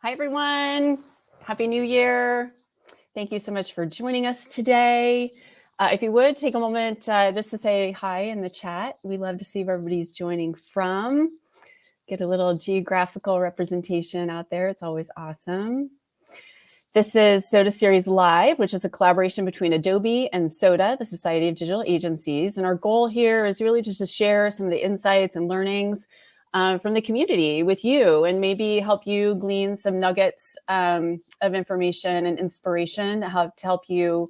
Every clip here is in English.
Hi, everyone. Happy New Year. Thank you so much for joining us today. If you would take a moment just to say hi in the chat. We love to see where everybody's joining from. Get a little geographical representation out there. It's always awesome. This is SoDA Series Live, which is a collaboration between Adobe and SoDA, the Society of Digital Agencies. And our goal here is really just to share some of the insights and learnings from the community with you, and maybe help you glean some nuggets of information and inspiration to help you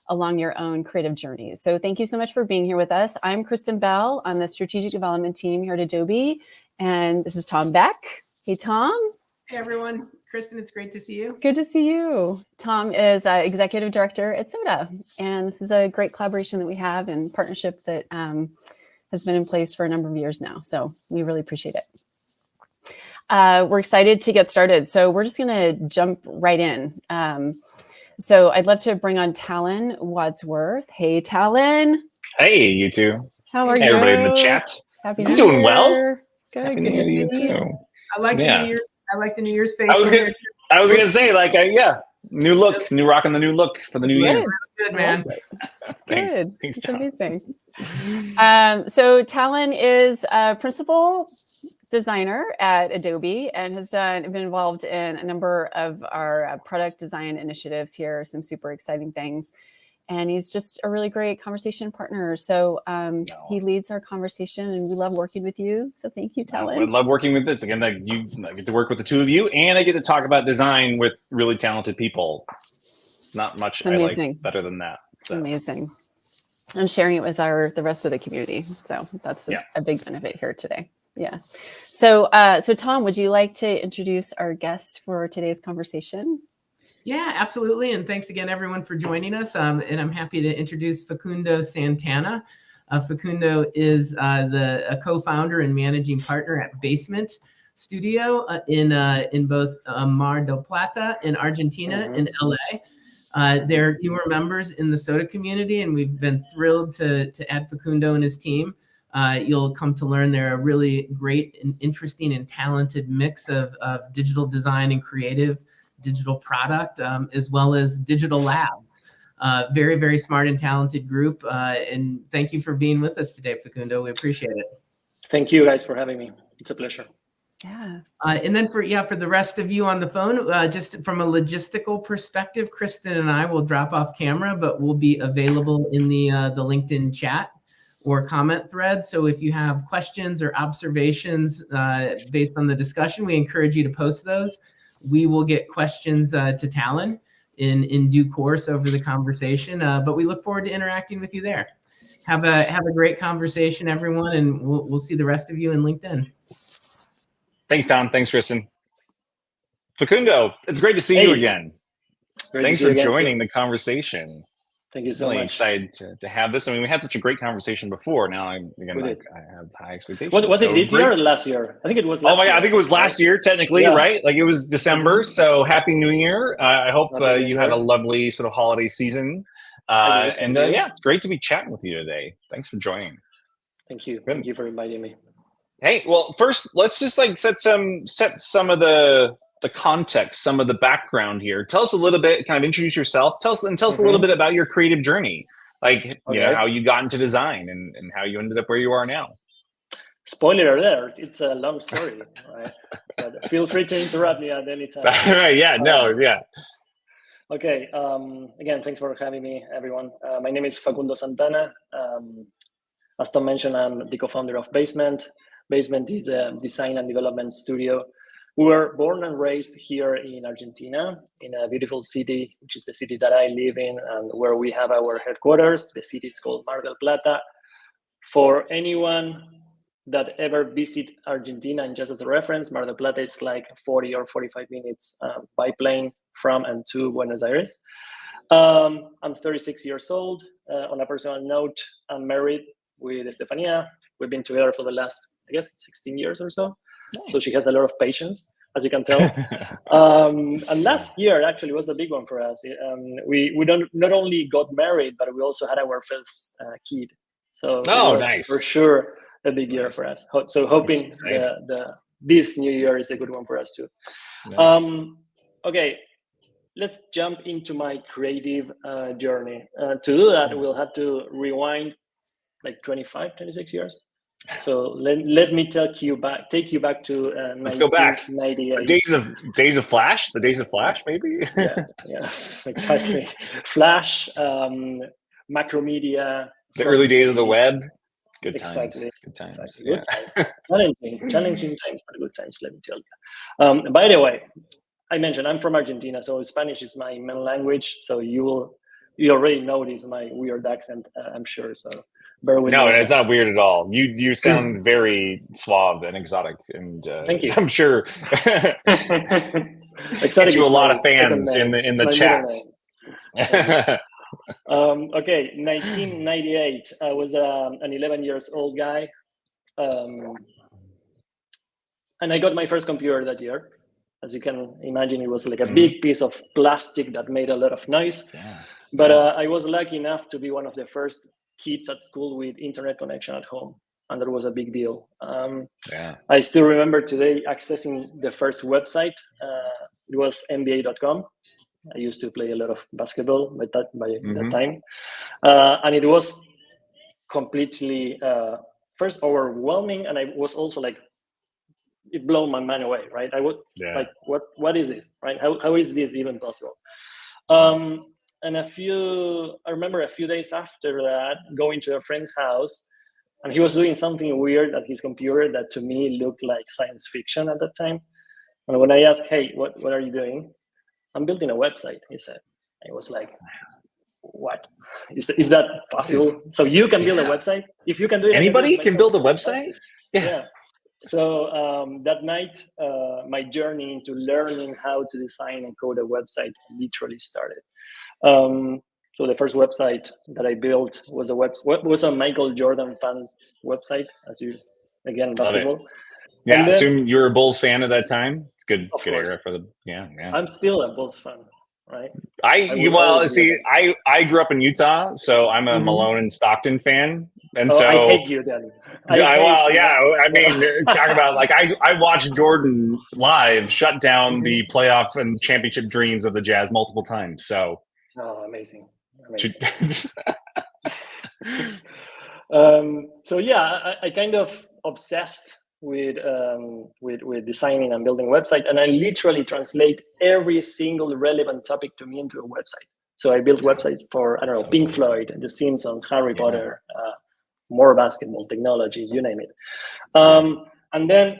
along your own creative journeys. So thank you so much for being here with us. I'm Kristen Bell on the strategic development team here at Adobe, and this is Tom Beck. Hey, Tom. Hey, everyone. Kristen, it's great to see you. Good to see you. Tom is executive director at SoDA, and this is a great collaboration that we have and partnership that has been in place for a number of years now. So we really appreciate it. We're excited to get started. So we're just going to jump right in. So I'd love to bring on Talon Wadsworth. Hey, Talon. Hey, you two. How are you? Everybody in the chat. Happy I'm New doing Year. well. Good. Happy Good New to Year see to you you. too. I like the New Year's face. I was gonna say, like, new look, new rocking the new look for the new year. Good, man. That's Thanks. good. Thanks, It's Tom. amazing. So Talon is a principal designer at Adobe and has been involved in a number of our product design initiatives here, some super exciting things. And he's just a really great conversation partner. So he leads our conversation, and we love working with you. So thank you, Talon. I love working with this. Again, I get to work with the two of you, and I get to talk about design with really talented people. Not much I like better than that. So. Amazing. I'm sharing it with the rest of the community. So that's a big benefit here today. Yeah. So Tom, would you like to introduce our guest for today's conversation? Yeah, absolutely. And thanks again, everyone, for joining us. And I'm happy to introduce Facundo Santana. Facundo is a co-founder and managing partner at Basement Studio in both Mar del Plata in Argentina and LA. They're newer members in the SoDA community, and we've been thrilled to add Facundo and his team. You'll come to learn they're a really great and interesting and talented mix of digital design and creative digital product, as well as digital labs. Very, very smart and talented group. And thank you for being with us today, Facundo. We appreciate it. Thank you guys for having me. It's a pleasure. Yeah. And then for the rest of you on the phone, just from a logistical perspective, Kristen and I will drop off camera, but we'll be available in the LinkedIn chat or comment thread. So if you have questions or observations based on the discussion, we encourage you to post those. We will get questions to Talon in due course over the conversation, but we look forward to interacting with you there. Have a great conversation, everyone, and we'll see the rest of you in LinkedIn. Thanks, Tom. Thanks, Kristen. Facundo, it's great to see you again. Thanks for joining the conversation. Thank you so much. Really excited to have this. I mean, we had such a great conversation before. Now I have high expectations. Was it this year or last year? I think it was last year. Oh my God, I think it was last year, technically, right? Like it was December. So Happy New Year. I hope you had a lovely sort of holiday season. It's great to be chatting with you today. Thanks for joining. Thank you. Thank you for inviting me. Hey, well, first, let's just like set some of the context, some of the background here. Tell us a little bit, kind of introduce yourself. Tell us a little bit about your creative journey, like you know how you got into design and how you ended up where you are now. Spoiler alert! It's a long story. Right? But feel free to interrupt me at any time. Right? Yeah. Okay. Again, thanks for having me, everyone. My name is Facundo Santana. As Tom mentioned, I'm the co-founder of Basement. Basement is a design and development studio. We were born and raised here in Argentina, in a beautiful city, which is the city that I live in and where we have our headquarters. The city is called Mar del Plata. For anyone that ever visit Argentina, and just as a reference, Mar del Plata is like 40 or 45 minutes by plane from and to Buenos Aires. I'm 36 years old. On a personal note, I'm married with Estefania. We've been together for the last, I guess, 16 years or so. Nice. So she has a lot of patience, as you can tell. And last year actually was a big one for us. We not only got married, but we also had our first kid. So nice. For sure a big year for us. So hoping the this new year is a good one for us too. Yeah. Okay, let's jump into my creative journey. To do that, we'll have to rewind like 25, 26 years. So let me take you back to Let's go back. 1998. Days of Flash, the days of Flash, maybe. Yeah, exactly. Flash, Macromedia, The early days of the web. Good exactly. times. Good times. Exactly. Yeah. Good times. Challenging times, but good times. Let me tell you. By the way, I mentioned I'm from Argentina, so Spanish is my main language. So you already notice my weird accent, I'm sure. So bear with No, me. it's not weird at all. You sound very suave and exotic, and Thank you. I'm sure Exotic get you a is lot my of fans second name. in It's the my chat. middle name. Okay, 1998. I was an 11 years old guy, and I got my first computer that year. As you can imagine, it was like a big piece of plastic that made a lot of noise. Yeah. But I was lucky enough to be one of the first kids at school with internet connection at home, and that was a big deal. I still remember today accessing the first website. It was NBA.com. I used to play a lot of basketball by that time, and it was completely first overwhelming, and I was also like, it blew my mind away, right? I would like, what is this, right? How is this even possible? And I remember a few days after that, going to a friend's house, and he was doing something weird at his computer that to me looked like science fiction at that time. And when I asked, hey, what are you doing? I'm building a website, he said. I was like, what? Is that possible? So you can build a website? If you can do it, anybody can build a website? Yeah. So that night, my journey into learning how to design and code a website literally started. So the first website that I built was a Michael Jordan fans website, basketball. Yeah, and then, assume you were a Bulls fan at that time. It's good course. era for the I'm still a Bulls fan, right? I grew up in Utah, so I'm a Malone and Stockton fan, and so I hate you, then. I mean, talk about like I watched Jordan live shut down the playoff and championship dreams of the Jazz multiple times. So, amazing. So yeah, I kind of obsessed with designing and building a website, and I literally translate every single relevant topic to me into a website. So I built websites for Pink Floyd, The Simpsons, Harry Potter, more basketball, technology, you name it. And then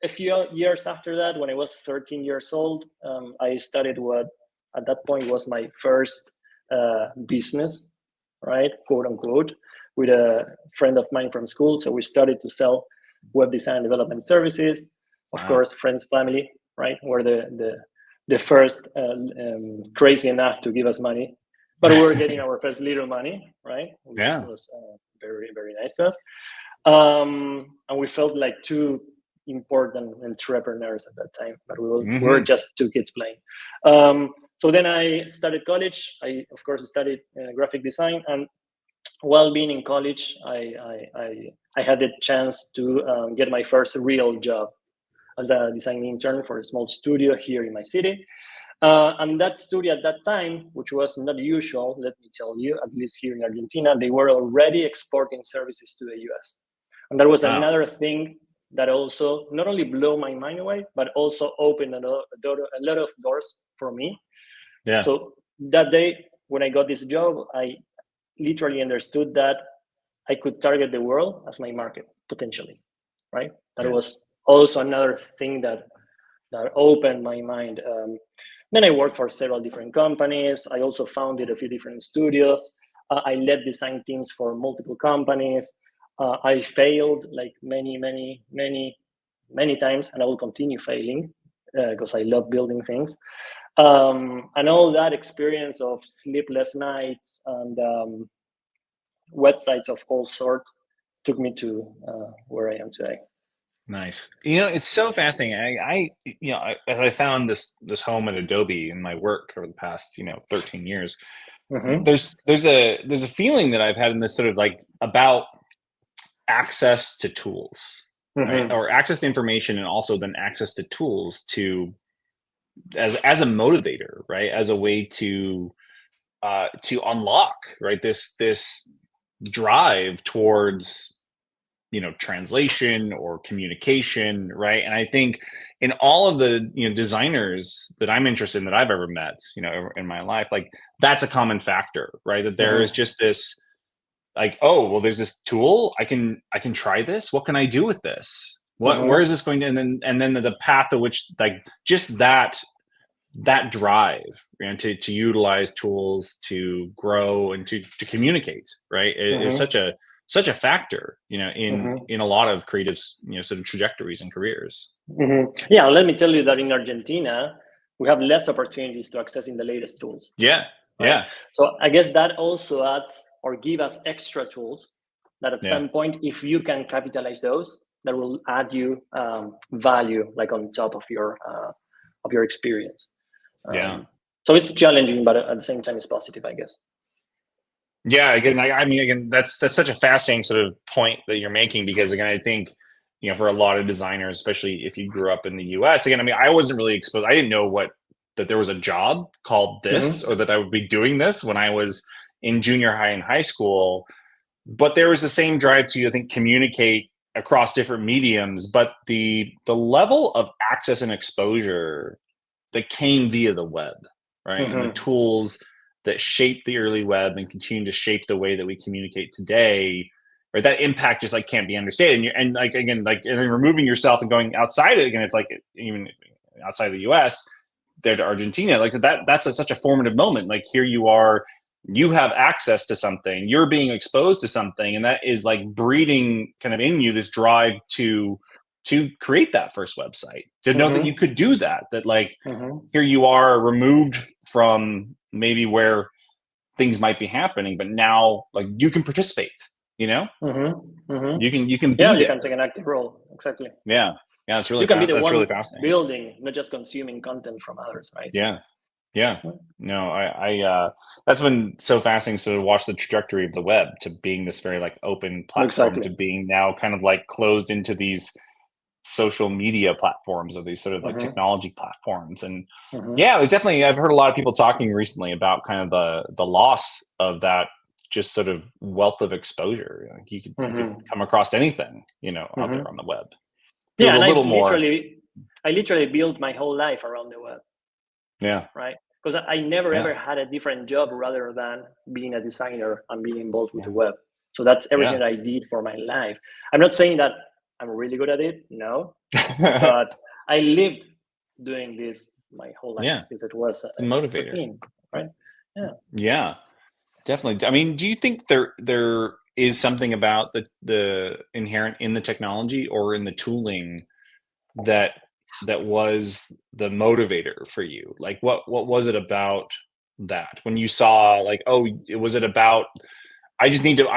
a few years after that, when I was 13 years old, I started what at that point was my first business, right, quote unquote, with a friend of mine from school. So we started to sell web design and development services. Of course, friends, family, right, were the first crazy enough to give us money, but we were getting our first little money, right? Which was very, very nice to us. And we felt like two important entrepreneurs at that time, but we were just two kids playing. So then I started college. I, of course, studied graphic design, and while being in college, I had the chance to get my first real job as a design intern for a small studio here in my city. And that studio at that time, which was not usual, let me tell you, at least here in Argentina, they were already exporting services to the US. And that was another thing that also not only blew my mind away, but also opened a lot of doors for me. Yeah. So that day, when I got this job, I literally understood that I could target the world as my market, potentially, right? That was also another thing that opened my mind. Then I worked for several different companies. I also founded a few different studios. I led design teams for multiple companies. I failed like many times, and I will continue failing because I love building things. And all that experience of sleepless nights and websites of all sorts took me to where I am today. Nice. You know, it's so fascinating. As I found this home at Adobe in my work over the past 13 years, there's a feeling that I've had in this sort of like about access to tools. right? Or access to information, and also then access to tools to as a motivator, right? As a way to unlock, right, this drive towards, translation or communication, right? And I think in all of the designers that I'm interested in, that I've ever met, in my life, like that's a common factor, right? That there is just this, like, oh, well, there's this tool, I can try this. What can I do with this? Where is this going to? And then the path to which, like, just that drive, to utilize tools to grow and to communicate, right, is such a factor, in a lot of creatives, sort of trajectories and careers. Yeah, let me tell you that in Argentina, we have less opportunities to accessing the latest tools. Yeah, right? Yeah. So I guess that also adds or give us extra tools that at some point, if you can capitalize those, that will add you value, like on top of your experience. So it's challenging, but at the same time, it's positive, I guess. Yeah, again, that's such a fascinating sort of point that you're making, because again, I think, for a lot of designers, especially if you grew up in the US, again, I wasn't really exposed. I didn't know that there was a job called this, or that I would be doing this when I was in junior high and high school. But there was the same drive to, I think, communicate across different mediums, but the level of access and exposure that came via the web, right? And the tools that shaped the early web and continue to shape the way that we communicate today, right? That impact just like can't be understated. And then removing yourself and going outside it again, it's like even outside the US, there to Argentina, like, so that's such a formative moment. Like, here you are, you have access to something, you're being exposed to something, and that is like breeding kind of in you this drive to create that first website, to know that you could do that, like, here you are removed from maybe where things might be happening, but now, like, you can participate, you can be you can take an active role. Exactly. It's really, you can be the one really fascinating, building, not just consuming content from others, right? No, I that's been so fascinating to watch the trajectory of the web to being this very like open platform, to being now kind of like closed into these social media platforms, or these sort of like technology platforms. And there's definitely, I've heard a lot of people talking recently about kind of the loss of that just sort of wealth of exposure. Like, you could come across anything, out there on the web. Feels a little more. I literally built my whole life around the web. Right. Because I never ever had a different job rather than being a designer and being involved with the web. So that's everything that I did for my life. I'm not saying that I'm really good at it, no, but I lived doing this my whole life since it was a motivator, 13, right? Yeah, definitely. I mean, do you think there is something about the inherent in the technology or in the tooling that was the motivator for you? Like, what was it about that when you saw, like, oh, was it about, I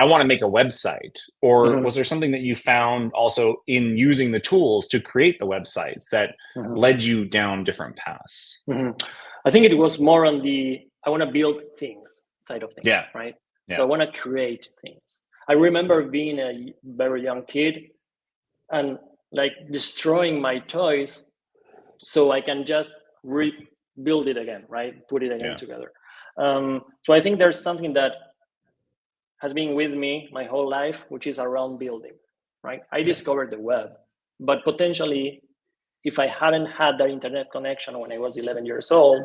want to make a website, or was there something that you found also in using the tools to create the websites that led you down different paths? I think it was more on the, I want to build things side of things, right? So I want to create things. I remember being a very young kid and like destroying my toys so I can just rebuild it again, right? Put it again together. So I think there's something that has been with me my whole life, which is around building, right? I discovered the web, but potentially if I hadn't had that internet connection when I was 11 years old,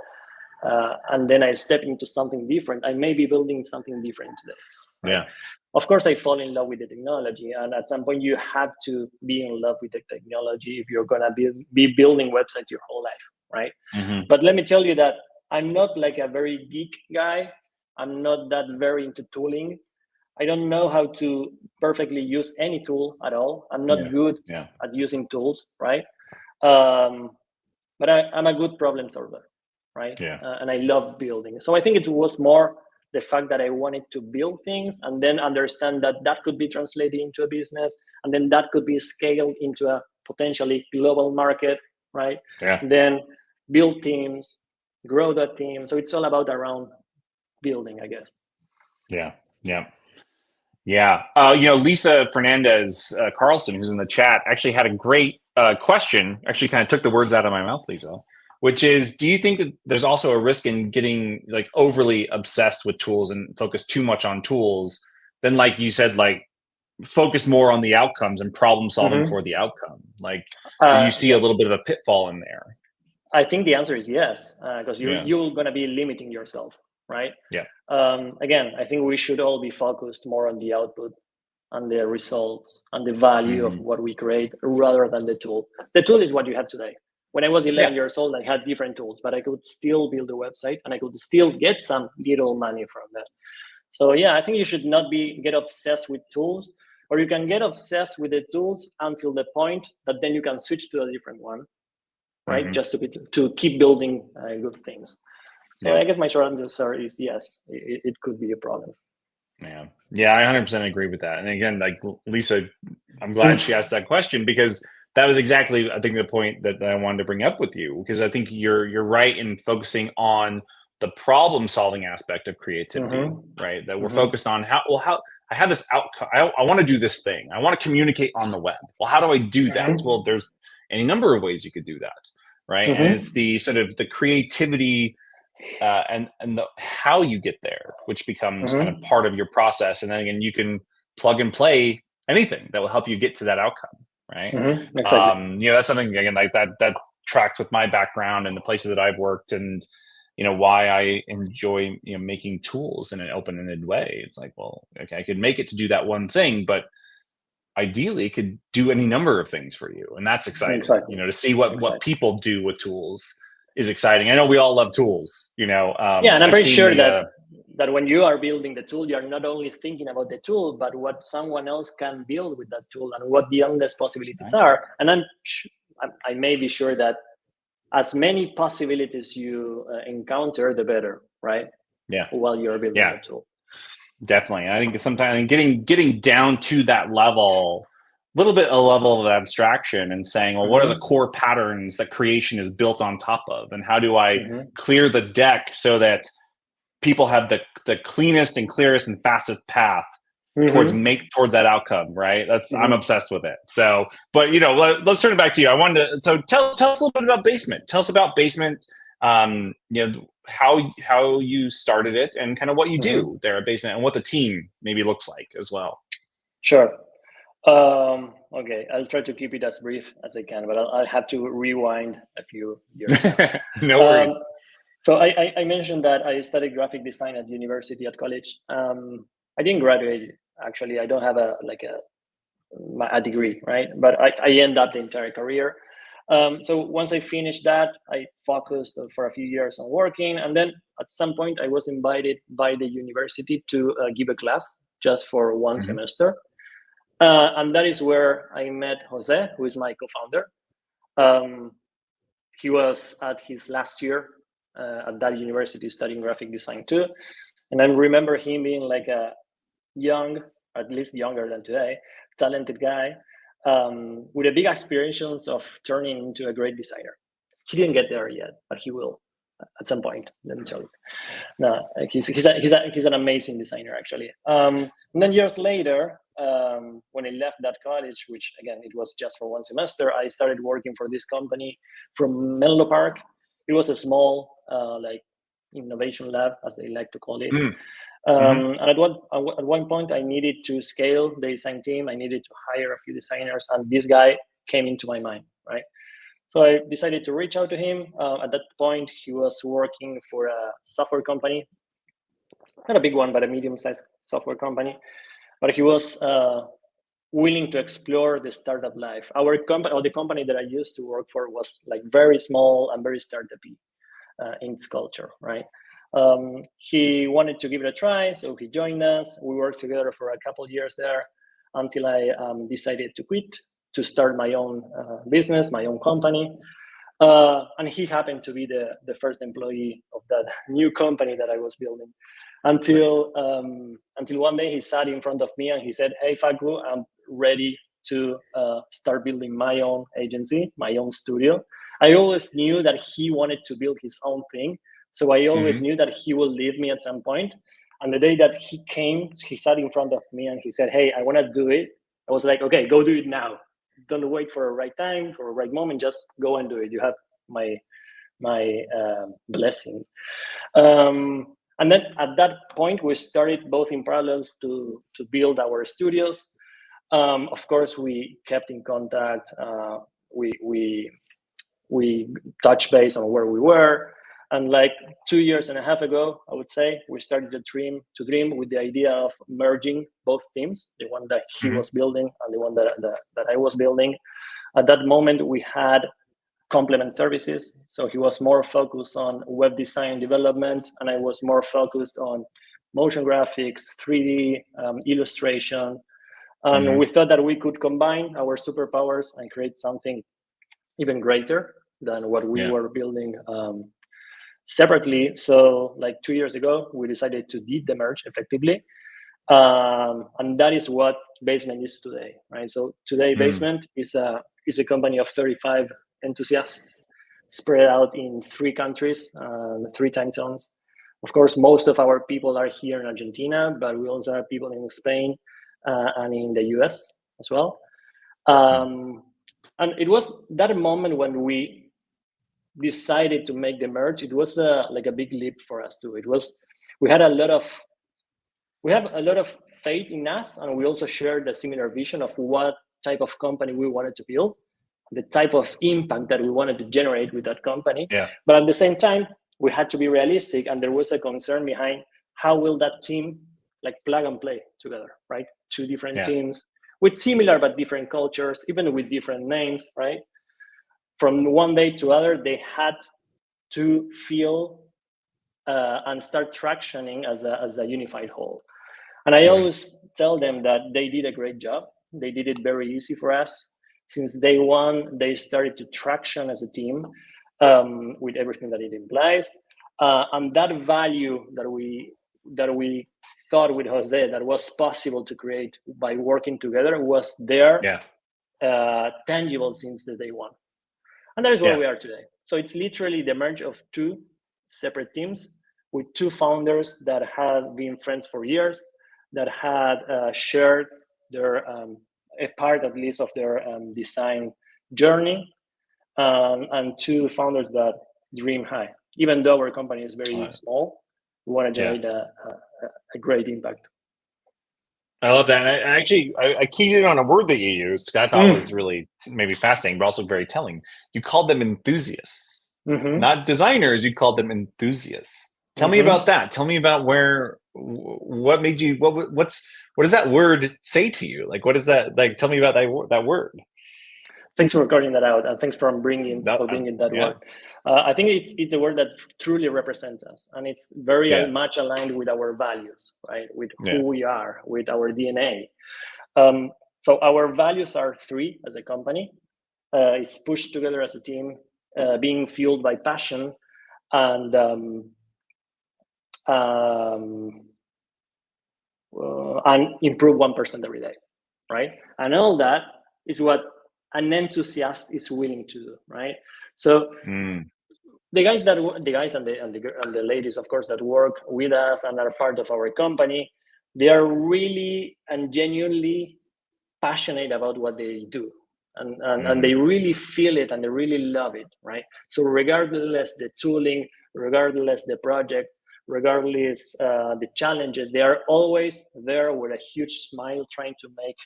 and then I step into something different, I may be building something different today. Right? Of course, I fall in love with the technology, and at some point you have to be in love with the technology if you're gonna be building websites your whole life, right? But let me tell you that I'm not like a very geek guy. I'm not that very into tooling. I don't know how to perfectly use any tool at all. I'm not good at using tools, right? But I'm a good problem solver, right? And I love building. So I think it was more the fact that I wanted to build things and then understand that that could be translated into a business, and then that could be scaled into a potentially global market, right? Then build teams, grow that team. So it's all about around building, I guess. Yeah. Lisa Fernandez Carlson, who's in the chat, actually had a great question, actually kind of took the words out of my mouth, Lisa, which is, do you think that there's also a risk in getting like overly obsessed with tools and focus too much on tools? Then, like you said, like focus more on the outcomes and problem solving for the outcome. Like, do you see a little bit of a pitfall in there? I think the answer is yes, because Yeah. you're going to be limiting yourself, right? Yeah. Again, I think we should all be focused more on the output, on the results, on the value of what we create, rather than the tool. The tool is what you have today. When I was 11 years old, I had different tools, but I could still build a website and I could still get some little money from that. So yeah, I think you should not get obsessed with tools, or you can get obsessed with the tools until the point that then you can switch to a different one, right? Just to keep building good things. So I guess my short answer is yes, it could be a problem. Yeah, I 100% agree with that. And again, like Lisa, I'm glad she asked that question, because that was exactly, I think, the point that I wanted to bring up with you, because I think you're right in focusing on the problem solving aspect of creativity, right? That we're focused on how I have this outcome. I want to do this thing. I want to communicate on the web. Well, how do I do that? Well, there's any number of ways you could do that, right? And it's the sort of the creativity and how you get there, which becomes kind of part of your process. And then again, you can plug and play anything that will help you get to that outcome, right? Exactly. That's something, again, like that tracks with my background and the places that I've worked, and why I enjoy making tools in an open-ended way. It's like, well, okay, I could make it to do that one thing, but ideally it could do any number of things for you, and that's exciting. Exactly. To see what people do with tools is exciting. I know we all love tools, and I'm pretty sure that when you are building the tool, you're not only thinking about the tool, but what someone else can build with that tool and what the endless possibilities are. And I may be sure that as many possibilities you encounter, the better, right? Yeah. While you're building a tool. Definitely. I think sometimes getting down to that level, a level of abstraction, and saying, well, what are the core patterns that creation is built on top of? And how do I clear the deck so that people have the cleanest and clearest and fastest path towards that outcome, right? I'm obsessed with it. So, but let's turn it back to you. I wanted to, so tell us a little bit about Basement. Tell us about Basement, how you started it and kind of what you do there at Basement, and what the team maybe looks like as well. Sure. Okay, I'll try to keep it as brief as I can, but I'll have to rewind a few years. No worries. So I mentioned that I studied graphic design at university, at college. I didn't graduate, actually. I don't have a degree, right? But I end up the entire career. So once I finished that, I focused for a few years on working. And then at some point I was invited by the university to give a class just for one semester. And that is where I met Jose, who is my co-founder. He was at his last year at that university studying graphic design too. And I remember him being like a young, at least younger than today, talented guy with a big aspirations of turning into a great designer. He didn't get there yet, but he will at some point. Let me tell you. No, he's an amazing designer, actually. And then years later, when I left that college, which again it was just for one semester, I started working for this company from Menlo Park. It was a small innovation lab, as they like to call it. And at one point, I needed to scale the design team. I needed to hire a few designers, and this guy came into my mind, right? So I decided to reach out to him. At that point, he was working for a software company, not a big one, but a medium-sized software company. But he was willing to explore the startup life. Our company, or the company that I used to work for, was like very small and very startup-y in its culture, right? He wanted to give it a try, so he joined us. We worked together for a couple of years there until I decided to quit to start my own business, my own company. And he happened to be the first employee of that new company that I was building. Until one day he sat in front of me and he said, "Hey, Facu, I'm ready to start building my own agency, my own studio." I always knew that he wanted to build his own thing. So I always knew that he will leave me at some point. And the day that he came, he sat in front of me and he said, "Hey, I want to do it." I was like, "Okay, go do it now. Don't wait for a right time, for a right moment. Just go and do it. You have my blessing." And then at that point, we started both in parallel to build our studios. Of course, we kept in contact. We touched base on where we were. And like 2.5 years ago, I would say, we started to dream with the idea of merging both teams, the one that he was building and the one that I was building. At that moment, we had complement services. So he was more focused on web design development, and I was more focused on motion graphics, 3D, illustration. And we thought that we could combine our superpowers and create something even greater than what we were building separately. So like 2 years ago, we decided to did the merge effectively. And that is what Basement is today, right? So today, Basement is a company of 35 enthusiasts spread out in 3 countries, 3 time zones. Of course, most of our people are here in Argentina, but we also have people in Spain and in the US as well. And it was that moment when we decided to make the merge. It was like a big leap for us too. We have a lot of faith in us, and we also shared a similar vision of what type of company we wanted to build, the type of impact that we wanted to generate with that company. But at the same time, we had to be realistic, and there was a concern behind how will that team like plug and play together, right? 2 different teams with similar but different cultures, even with different names, right? From one day to other, they had to feel and start tractioning as a unified whole. And I always tell them that they did a great job. They did it very easy for us. Since day one, they started to traction as a team with everything that it implies. And that value that we thought with Jose that was possible to create by working together was there, tangible since the day one. And that is where we are today. So it's literally the merge of 2 separate teams with 2 founders that had been friends for years, that had shared their a part at least of their design journey, and 2 founders that dream high. Even though our company is very small, we want to generate a great impact. I love that. And I keyed in on a word that you used. I thought was really maybe fascinating, but also very telling. You called them enthusiasts, not designers. You called them enthusiasts. Tell me about that. Tell me about what made you, what does that word say to you? Like, what is that? Like, tell me about that word. Thanks for recording that out, and thanks for bringing that word. I think it's a word that truly represents us, and it's very much aligned with our values, right? With who we are, with our DNA. So our values are 3 as a company. It's pushed together as a team, being fueled by passion, and improve 1% every day, right? And all that is what an enthusiast is willing to do, right? So the guys and the ladies, of course, that work with us and are part of our company, they are really and genuinely passionate about what they do, and they really feel it and they really love it, right? So regardless the tooling, regardless the project, regardless the challenges, they are always there with a huge smile, trying to make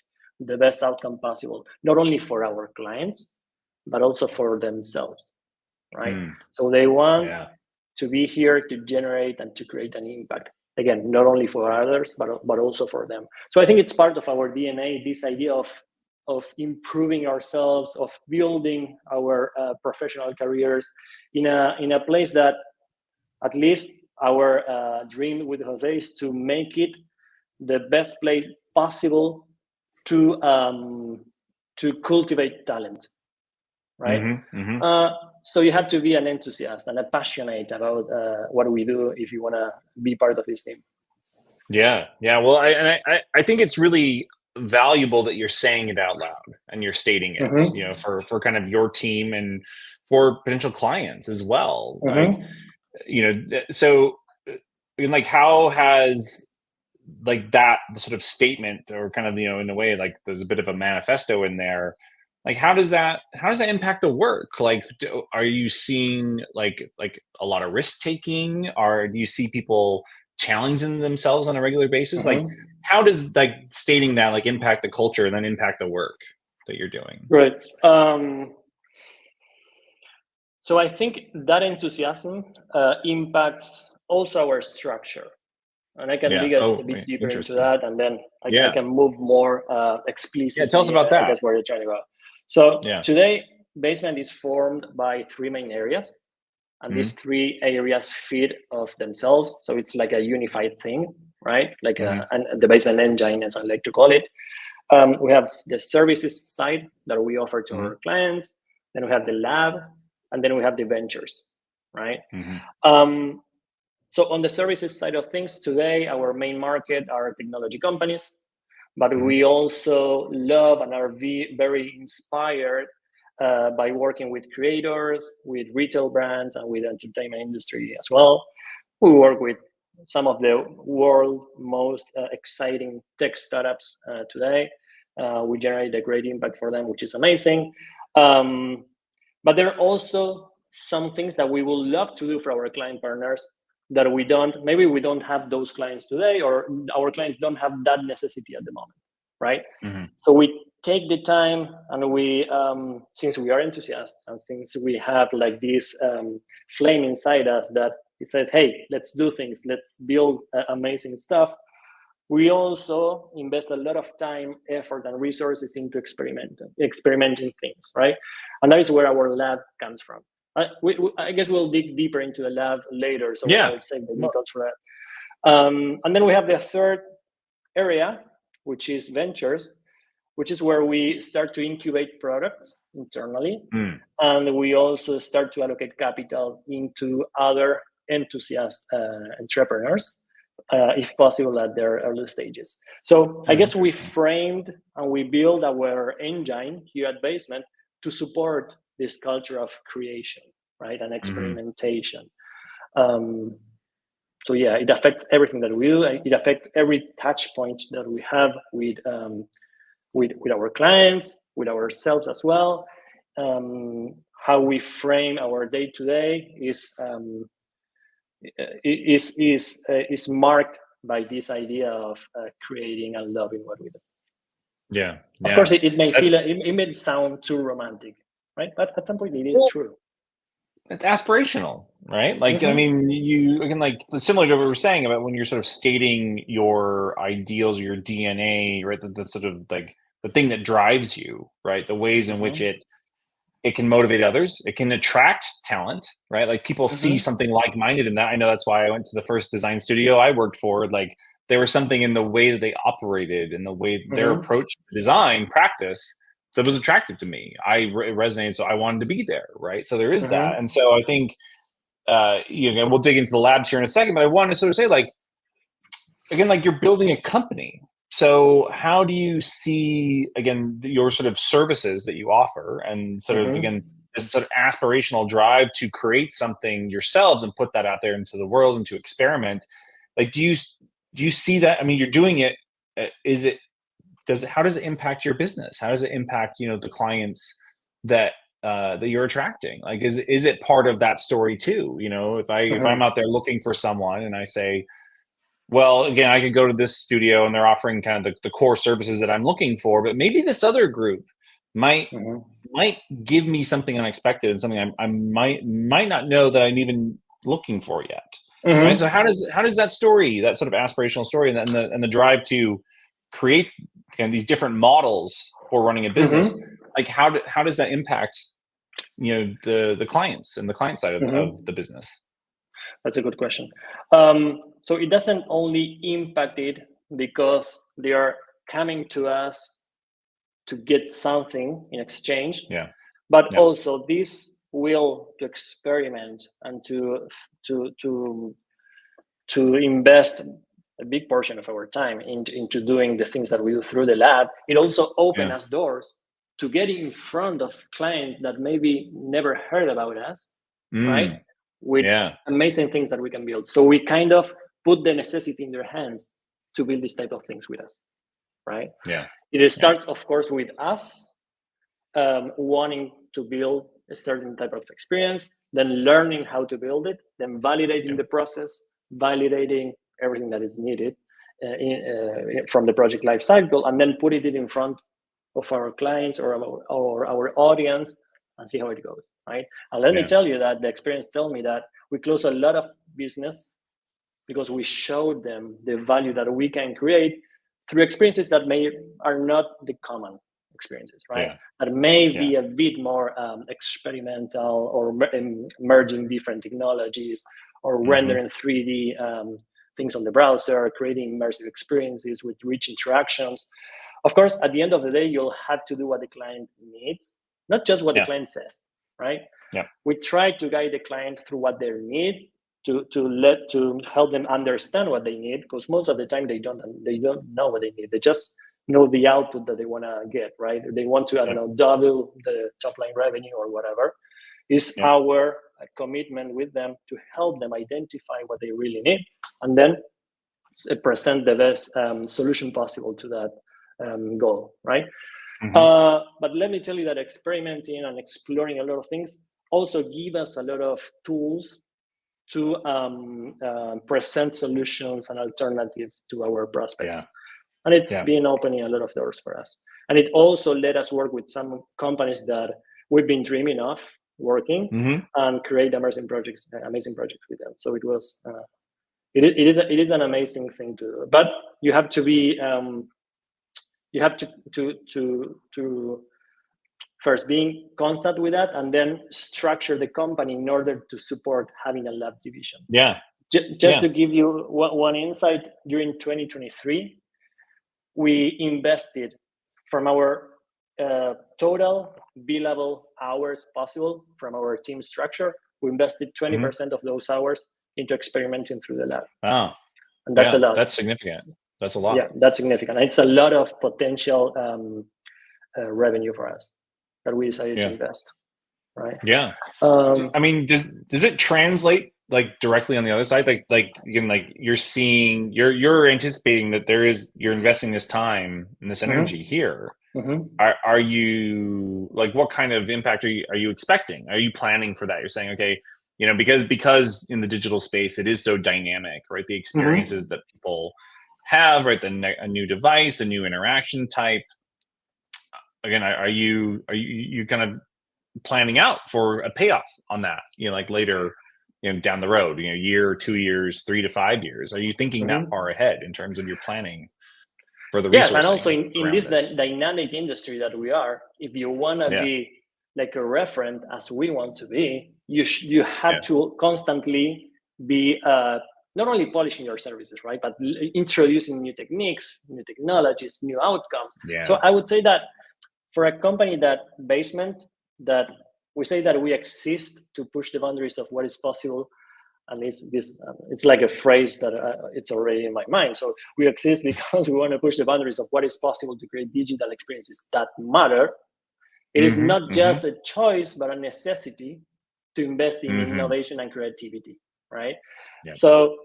the best outcome possible, not only for our clients, but also for themselves, right? So they want to be here to generate and to create an impact. Again, not only for others, but also for them. So I think it's part of our DNA, this idea of improving ourselves, of building our professional careers in a place that, at least our dream with Jose, is to make it the best place possible to cultivate talent, right? So you have to be an enthusiast and a passionate about what we do if you want to be part of this team. Yeah. Well, I think it's really valuable that you're saying it out loud and you're stating it, you know, for kind of your team and for potential clients as well. Like, you know, so and like how has like that sort of statement, or kind of, in a way, like there's a bit of a manifesto in there, like how does that impact the work? Like are you seeing like a lot of risk taking, or do you see people challenging themselves on a regular basis? Like how does like stating that like impact the culture and then impact the work that you're doing? Right. So I think that enthusiasm impacts also our structure. And I can dig a bit deeper into that, and then I can move more explicitly. Yeah, tell us about that. I guess where you're trying to go. So today, Basement is formed by 3 main areas, and these 3 areas feed of themselves. So it's like a unified thing, right? Like and the Basement engine, as I like to call it. We have the services side that we offer to our clients. Then we have the lab, and then we have the ventures, right? So on the services side of things, today, our main market are technology companies, but we also love and are very inspired by working with creators, with retail brands, and with entertainment industry as well. We work with some of the world's most exciting tech startups today. We generate a great impact for them, which is amazing. But there are also some things that we will love to do for our client partners that maybe we don't have those clients today, or our clients don't have that necessity at the moment, right? So we take the time, and we, since we are enthusiasts, and since we have like this flame inside us that it says, hey, let's do things, let's build amazing stuff, we also invest a lot of time, effort, and resources into experimenting things, right? And that is where our lab comes from. I guess we'll dig deeper into the lab later, so I'll save the details for that. And then we have the third area, which is ventures, which is where we start to incubate products internally. And we also start to allocate capital into other enthusiast entrepreneurs, if possible, at their early stages. So I guess we framed and we build our engine here at Basement to support this culture of creation, right, and experimentation. So yeah, it affects everything that we do. It affects every touch point that we have with our clients, with ourselves as well. How we frame our day to day is marked by this idea of creating and loving what we do. Yeah. Of course, it may it may sound too romantic, right? But at some point, it is true. It's aspirational, right? Like, I mean, you again, like similar to what we were saying about when you're sort of stating your ideals or your DNA, right? The sort of like the thing that drives you, right? The ways in which it can motivate others. It can attract talent, right? Like people see something like-minded in that. I know that's why I went to the first design studio I worked for. Like there was something in the way that they operated and the way their approach to design practice that was attractive to me. It resonated, so I wanted to be there, right? So there is that. And so I think, we'll dig into the labs here in a second, but I wanted to sort of say, like, again, like you're building a company. So how do you see, again, your sort of services that you offer and sort of, again, this sort of aspirational drive to create something yourselves and put that out there into the world and to experiment? Like, do you see that? I mean, you're doing it. How does it impact your business? How does it impact, the clients that you're attracting? Like, is it part of that story too? If I'm out there looking for someone and I say, well, again, I could go to this studio and they're offering kind of the core services that I'm looking for, but maybe this other group might give me something unexpected and something I might not know that I'm even looking for yet. Right? So how does that story, that sort of aspirational story, and the drive to create kind of these different models for running a business, like how does that impact the clients and the client side of the business? That's a good question. So it doesn't only impact it because they are coming to us to get something in exchange, but also this will to experiment and to invest a big portion of our time into doing the things that we do through the lab. It also opens us doors to get in front of clients that maybe never heard about us, right? With amazing things that we can build. So we kind of put the necessity in their hands to build these type of things with us, right? Yeah. It starts, of course, with us wanting to build a certain type of experience, then learning how to build it, then validating the process, validating everything that is needed from the project life cycle, and then putting it in front of our clients or our audience and see how it goes, right? And let me tell you that the experience told me that we close a lot of business because we showed them the value that we can create through experiences that are not the common experiences, right? That may be a bit more experimental or merging different technologies or rendering 3D things on the browser, creating immersive experiences with rich interactions. Of course, at the end of the day, you'll have to do what the client needs, not just what the client says, right? We try to guide the client through what they need to help them understand what they need, because most of the time they don't know what they need. They just know the output that they want to get, right? They want to, I don't know, double the top line revenue or whatever. It's our commitment with them to help them identify what they really need and then present the best solution possible to that goal, right? But let me tell you that experimenting and exploring a lot of things also give us a lot of tools to present solutions and alternatives to our prospects. And it's been opening a lot of doors for us. And it also let us work with some companies that we've been dreaming of working and create amazing projects with them. So it was, it is an amazing thing to do. But you have to be, you have to first being constant with that, and then structure the company in order to support having a lab division. Just to give you one insight, during 2023, we invested from our total B-level hours possible from our team structure. We invested 20% of those hours into experimenting through the lab. Wow. And that's a lot. That's significant. That's a lot. Yeah, that's significant. It's a lot of potential revenue for us that we decided to invest, right? I mean, does it translate like directly on the other side? Like you're seeing, you're anticipating that you're investing this time and this energy here. Are you like, what kind of impact are you expecting? Are you planning for that? You're saying, okay, because in the digital space it is so dynamic, right? The experiences that people have, right? A new device, a new interaction type. Again, are you kind of planning out for a payoff on that? Like later, down the road, year, 2 years, 3 to 5 years. Are you thinking that far ahead in terms of your planning for the resourcing? Yes, and also in this dynamic industry that we are, if you want to be like a referent as we want to be, you have to constantly be not only polishing your services, right, but introducing new techniques, new technologies, new outcomes. So I would say that for a company that that we say that we exist to push the boundaries of what is possible, and it's like a phrase that it's already in my mind. So we exist because we want to push the boundaries of what is possible to create digital experiences that matter. It is not just a choice, but a necessity to invest in innovation and creativity, right? So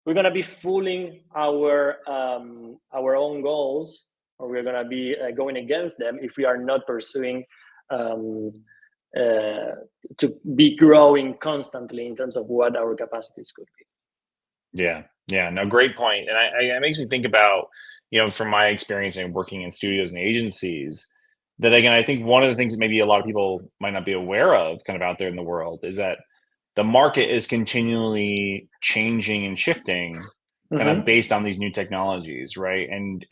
we're going to be fooling our own goals, or we're going to be going against them if we are not pursuing to be growing constantly in terms of what our capacities could be. No, great point. And it makes me think about, from my experience in working in studios and agencies, that again, I think one of the things that maybe a lot of people might not be aware of kind of out there in the world is that the market is continually changing and shifting kind of based on these new technologies, right? And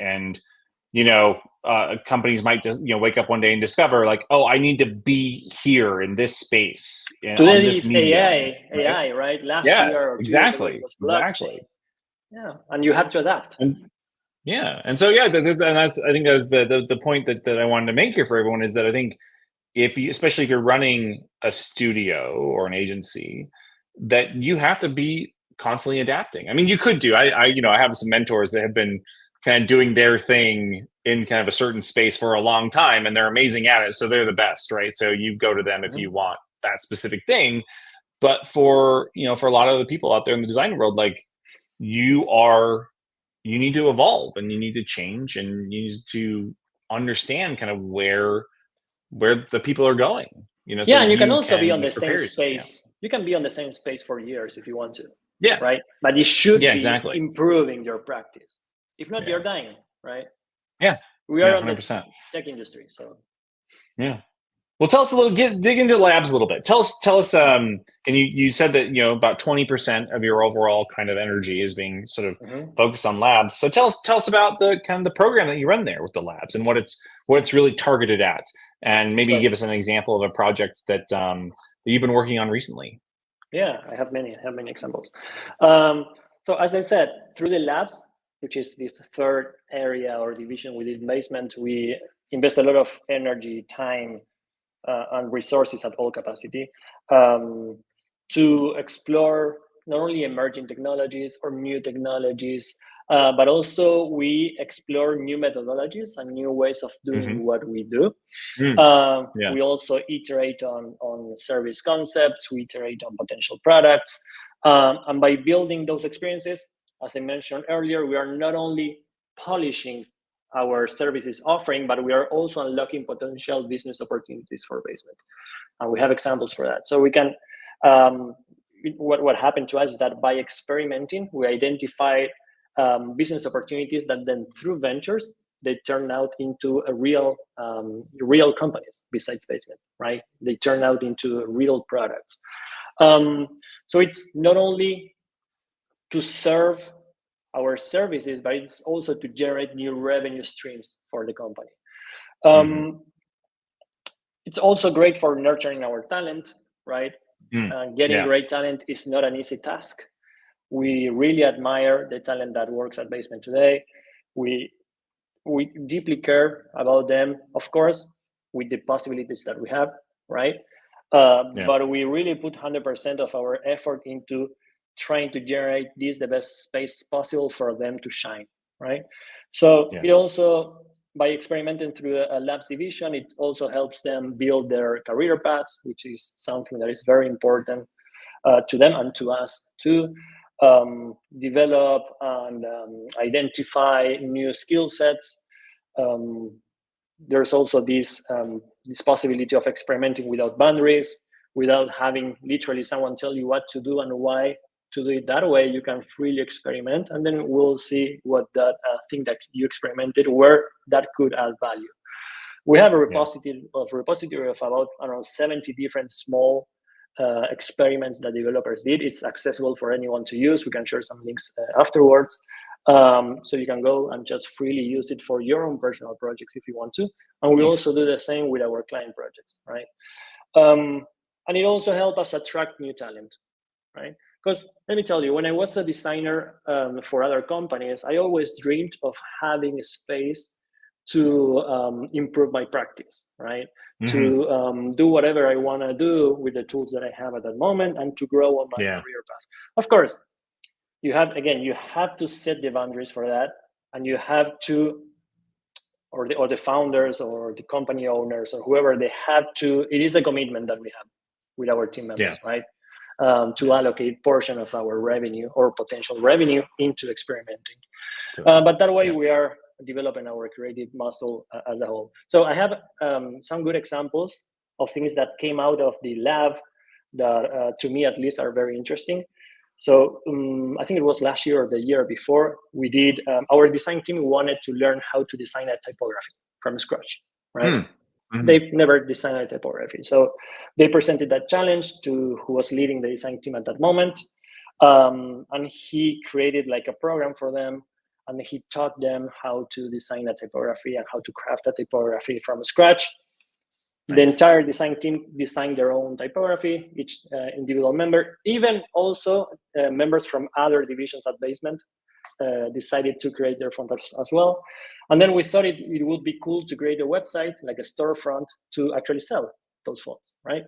companies might just wake up one day and discover like, oh, I need to be here in this space. Today is AI, right? Last year or 2 years ago, it was blockchain. Yeah, and you have to adapt. And so that's, I think that's the point that I wanted to make here for everyone, is that I think especially if you're running a studio or an agency, that you have to be constantly adapting. I mean, you could do. I have some mentors that have been kind of doing their thing in kind of a certain space for a long time, and they're amazing at it, so they're the best, right? So you go to them if you want that specific thing. But for a lot of the people out there in the design world, like you need to evolve and you need to change and you need to understand kind of where the people are going, so and you can also be on the same prepare. space. You can be on the same space for years if you want to. Yeah. Right. But it should be exactly. improving your practice. If not, you're dying. Right. Yeah. We are on 100%. the tech industry. So. Yeah. Well, tell us a little. Dig into labs a little bit. Tell us. And you said that about 20% of your overall kind of energy is being sort of focused on labs. So tell us about the kind of the program that you run there with the labs and what it's really targeted at, and maybe give us an example of a project that you've been working on recently. Yeah, I have many examples. So as I said, through the labs, which is this third area or division within Basement, we invest a lot of energy, time, and resources at all capacity to explore not only emerging technologies or new technologies, but also we explore new methodologies and new ways of doing what we do. We also iterate on service concepts, we iterate on potential products. And by building those experiences, as I mentioned earlier, we are not only polishing our services offering, but we are also unlocking potential business opportunities for Basement. And we have examples for that. So we can, what happened to us is that by experimenting, we identify business opportunities that then through ventures, they turn out into a real companies besides Basement, right? They turn out into real products. So it's not only to serve our services, but it's also to generate new revenue streams for the company. It's also great for nurturing our talent, right? Getting great talent is not an easy task. We really admire the talent that works at Basement today. We deeply care about them, of course, with the possibilities that we have, right? But we really put 100% of our effort into trying to generate the best space possible for them to shine, right? So it also, by experimenting through a labs division, it also helps them build their career paths, which is something that is very important to them and to us too. Develop and identify new skill sets. There's also this possibility of experimenting without boundaries, without having literally someone tell you what to do and why to do it that way. You can freely experiment, and then we'll see what that thing that you experimented, where that could add value. We have a repository of about around 70 different small experiments that developers did. It's accessible for anyone to use. We can share some links afterwards. So you can go and just freely use it for your own personal projects if you want to. And we also do the same with our client projects, right? And it also helps us attract new talent, right? Because let me tell you, when I was a designer for other companies, I always dreamed of having a space to improve my practice, right? To do whatever I want to do with the tools that I have at that moment and to grow on my career path. Of course, you have to set the boundaries for that, and you have to, or the founders or the company owners or whoever, they have to, it is a commitment that we have with our team members, right? To allocate portion of our revenue or potential revenue into experimenting. But that way we are developing our creative muscle as a whole. So I have some good examples of things that came out of the lab that to me at least are very interesting. So I think it was last year or the year before, we did, our design team wanted to learn how to design a typography from scratch, right? They've never designed a typography. So they presented that challenge to who was leading the design team at that moment. And he created like a program for them. And he taught them how to design a typography and how to craft a typography from scratch. The entire design team designed their own typography, each individual member, even also members from other divisions at Basement decided to create their font as well. And then we thought it would be cool to create a website, like a storefront, to actually sell those fonts, right?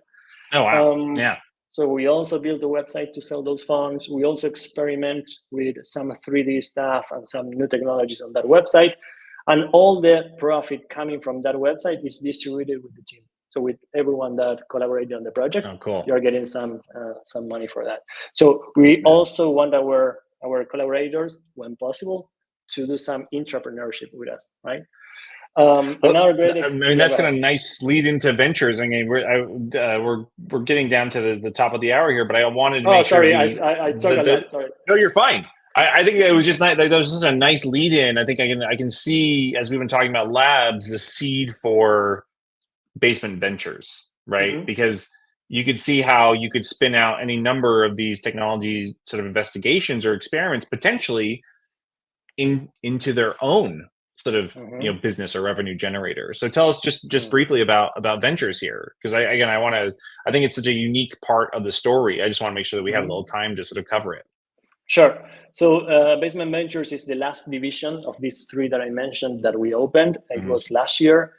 Oh, wow. So we also built a website to sell those fonts. We also experiment with some 3D stuff and some new technologies on that website. And all the profit coming from that website is distributed with the team. So with everyone that collaborated on the project, you're getting some money for that. So we also want our our collaborators, when possible, to do some entrepreneurship with us, right? Another great. I mean, that's kind of nice lead into ventures. I mean, we're getting down to the top of the hour here, but I wanted to make sure. Sorry, I talk a lot. Sorry. No, you're fine. I think it was just nice. That was just a nice lead in. I think I can see, as we've been talking about labs, the seed for Basement Ventures, right? Mm-hmm. Because you could see how you could spin out any number of these technology sort of investigations or experiments potentially into their own sort of business or revenue generator. So tell us just briefly about ventures here, because I think it's such a unique part of the story. I just want to make sure that we have a little time to sort of cover it. Sure. So Basement Ventures is the last division of these three that I mentioned that we opened. It was last year,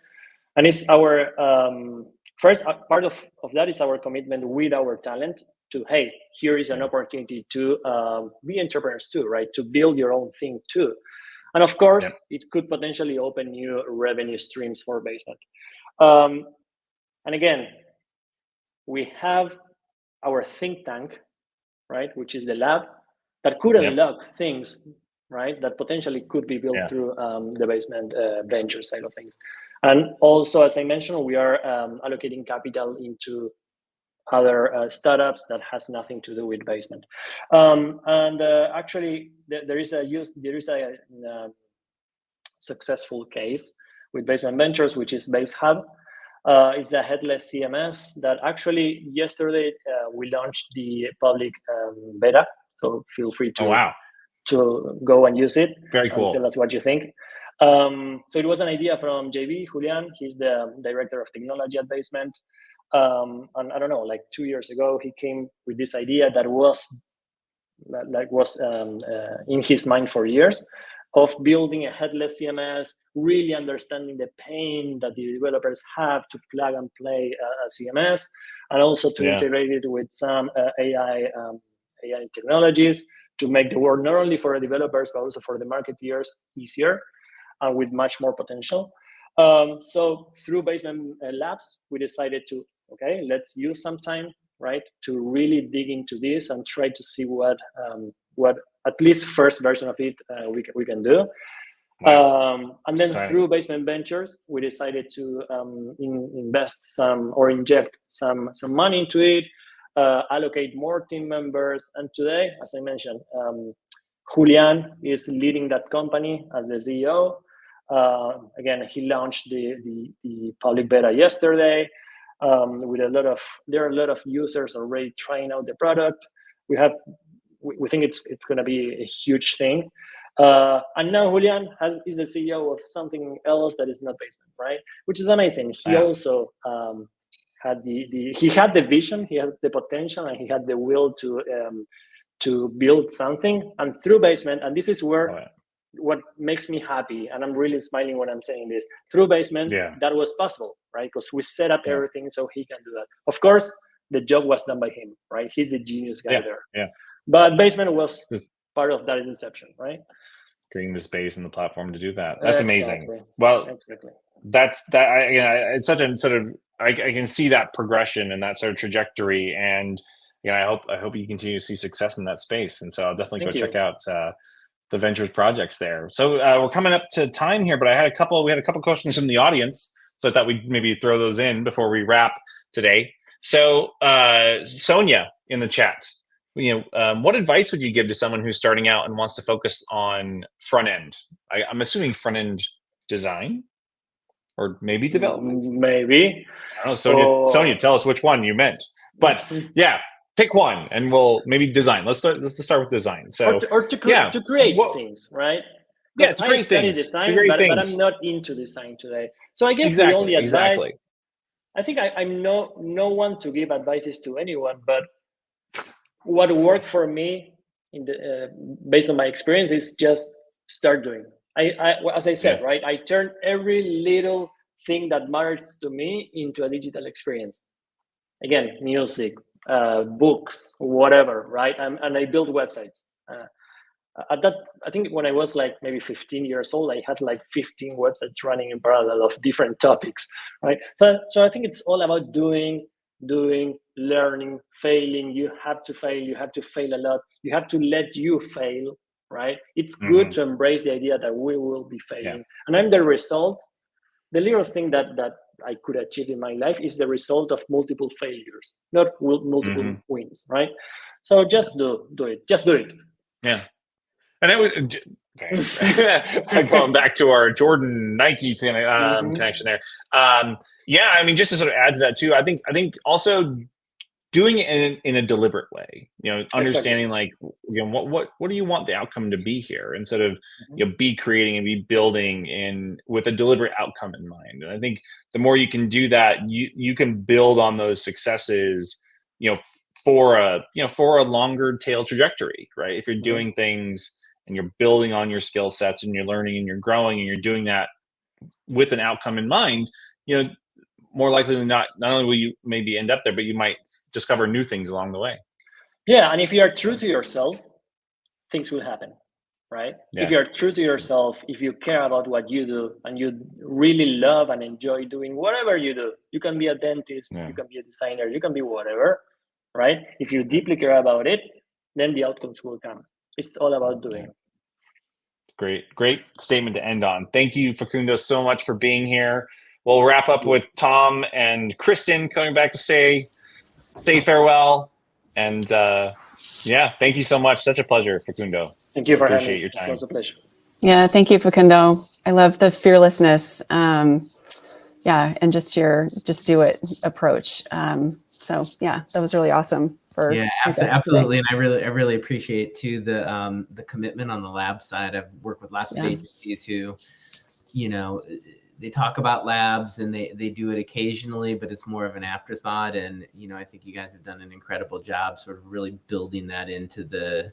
and it's our first part of that is our commitment with our talent to, hey, here is an opportunity to be entrepreneurs too, right? To build your own thing too. And of course, it could potentially open new revenue streams for Basement. And again, we have our think tank, right, which is the lab that could unlock things, right, that potentially could be built through the Basement venture side of things. And also, as I mentioned, we are allocating capital into other startups that has nothing to do with Basement. Actually, there is a successful case with Basement Ventures, which is BaseHub. It's a headless CMS that actually yesterday we launched the public beta. So feel free to go and use it. Very cool. Tell us what you think. So it was an idea from JB Julian. He's the director of technology at Basement. And I don't know, like 2 years ago, he came with this idea that was in his mind for years, of building a headless CMS, really understanding the pain that the developers have to plug and play a CMS, and also to integrate it with some AI technologies to make the work not only for the developers, but also for the marketeers easier and with much more potential. So through Basement Labs, we decided to, let's use some time, right, to really dig into this and try to see what at least first version of it we can do. And then through Basement Ventures, we decided to invest some or inject some money into it, allocate more team members. And today, as I mentioned, Julian is leading that company as the CEO. Again, he launched the public beta yesterday. There are a lot of users already trying out the product. We think it's going to be a huge thing. And now Julian is the CEO of something else that is not Basement, right? Which is amazing. He also had the vision, he had the potential, and he had the will to build something. And through Basement, and this is where what makes me happy, and I'm really smiling when I'm saying this, through Basement, that was possible, right? Because we set up everything so he can do that. Of course, the job was done by him, right? He's the genius guy there. Yeah. But Basement was part of that inception, right? Creating the space and the platform to do that. That's amazing. Well, that's it's such a sort of, I can see that progression and that sort of trajectory, and I hope you continue to see success in that space. And so I'll definitely check out the ventures projects there. So we're coming up to time here, but we had a couple questions from the audience, so I thought we'd maybe throw those in before we wrap today. So Sonia in the chat, what advice would you give to someone who's starting out and wants to focus on front end? I'm assuming front end design, or maybe development. Maybe. I don't know, Sonia, tell us which one you meant. But pick one, and we'll maybe design. Let's start with design. So to create things, right? Yeah, to create things. Design, but I'm not into design today. So I guess the only advice. I think I'm no one to give advices to anyone, but what worked for me based on my experience is just start doing. As I said, right, I turned every little thing that matters to me into a digital experience. Again, music, books, whatever, right? And I built websites. At that, I think when I was like maybe 15 years old, I had like 15 websites running in parallel of different topics, right? So I think it's all about doing, learning, failing. You have to fail. You have to fail a lot. You have to let you fail, right? It's good to embrace the idea that we will be failing. And I'm the result. The little thing that I could achieve in my life is the result of multiple failures, not multiple wins, right? So just do it. Just do it. Yeah. And it was going back to our Jordan Nike connection there. Yeah, I mean, just to sort of add to that too, I think also doing it in a deliberate way, understanding like, what do you want the outcome to be here, instead of be creating and be building with a deliberate outcome in mind. And I think the more you can do that, you can build on those successes, for a longer tail trajectory, right? If you're doing things and you're building on your skill sets and you're learning and you're growing and you're doing that with an outcome in mind, more likely than not only will you maybe end up there, but you might discover new things along the way. Yeah, and if you are true to yourself, things will happen, right? Yeah. If you are true to yourself, if you care about what you do and you really love and enjoy doing whatever you do, you can be a dentist, you can be a designer, you can be whatever, right? If you deeply care about it, then the outcomes will come. It's all about doing. Great statement to end on. Thank you, Facundo, so much for being here. We'll wrap up with Tom and Kristen coming back to say farewell. And thank you so much. Such a pleasure, Facundo. Thank you for having me. Appreciate your time. It was a pleasure. Yeah, thank you, Facundo. I love the fearlessness. And just your just do it approach. So yeah, that was really awesome. Absolutely. And I really appreciate too the commitment on the lab side. I've worked with lots of agencies who, they talk about labs and they do it occasionally, but it's more of an afterthought. And, I think you guys have done an incredible job sort of really building that into the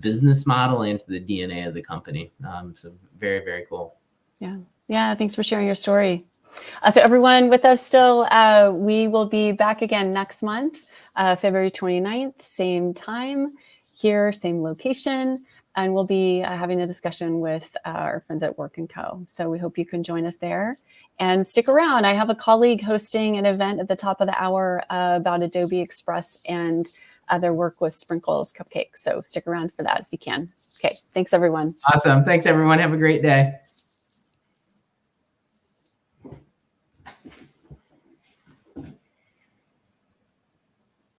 business model and to the DNA of the company. So very, very cool. Yeah. Thanks for sharing your story. So everyone with us still, we will be back again next month, February 29th, same time here, same location. And we'll be having a discussion with our friends at Work & Co. So we hope you can join us there and stick around. I have a colleague hosting an event at the top of the hour about Adobe Express and their work with Sprinkles Cupcakes. So stick around for that if you can. Okay, thanks everyone. Awesome. Thanks everyone. Have a great day.